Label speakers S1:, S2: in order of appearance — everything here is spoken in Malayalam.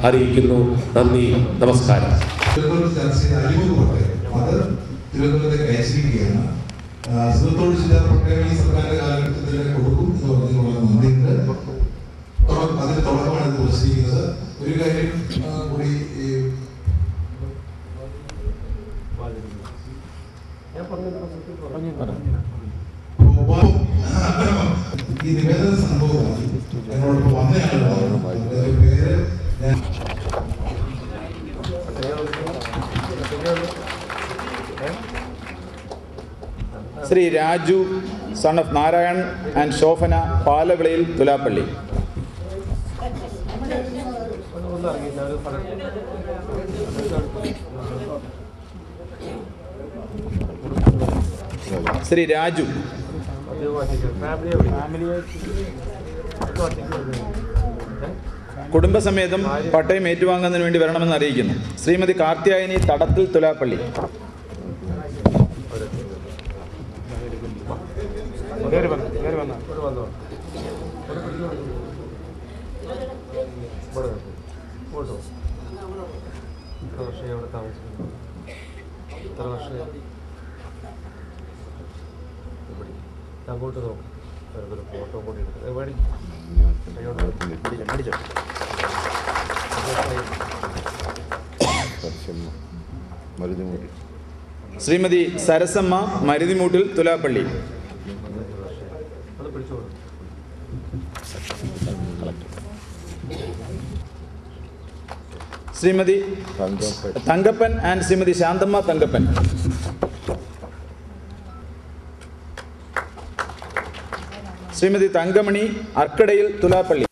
S1: അറിയിക്കുന്നു. നന്ദി, നമസ്കാരം.
S2: തിരുവനന്തപുരത്തെ അയച്ചിരിക്കുകയാണ്. സുഹൃത്തോട് ചില പ്രത്യേക ഈ സർക്കാരിന്റെ കാലഘട്ടത്തിൽ തന്നെ കൊടുക്കും എന്ന് പറഞ്ഞുള്ള നന്ദിയുണ്ട്. അതിന്റെ തുടക്കമാണ് ഇത് പ്രസിദ്ധീകരിക്കുന്നത്. ഒരു കാര്യം കൂടി ഈ നിവേദന സംഭവം എന്നോടൊപ്പം വന്നയാളുടെ പേര്
S3: Shri Raju son of Narayan and Shobhana, പാലവിളയിൽ, തുലാപ്പള്ളി. ശ്രീ രാജു കുടുംബസമേതം പട്ടയം ഏറ്റുവാങ്ങുന്നതിന് വേണ്ടി വരണമെന്ന് അറിയിക്കുന്നു. ശ്രീമതി കാർത്യായനി, തടത്തിൽ, തുലാപ്പള്ളി.
S4: അങ്ങോട്ട് നോക്കും, ഫോട്ടോ കൂടി എടുത്ത്
S3: ശ്രീമതി സരസമ്മ, മരുതിമൂട്ടിൽ, തുലാപ്പള്ളി. ശ്രീമതി തങ്കപ്പൻ ആൻഡ് ശ്രീമതി ശാന്തമ്മ തങ്കപ്പൻ. ശ്രീമതി തങ്കമണി, അർക്കടയിൽ, തുലാപ്പള്ളി.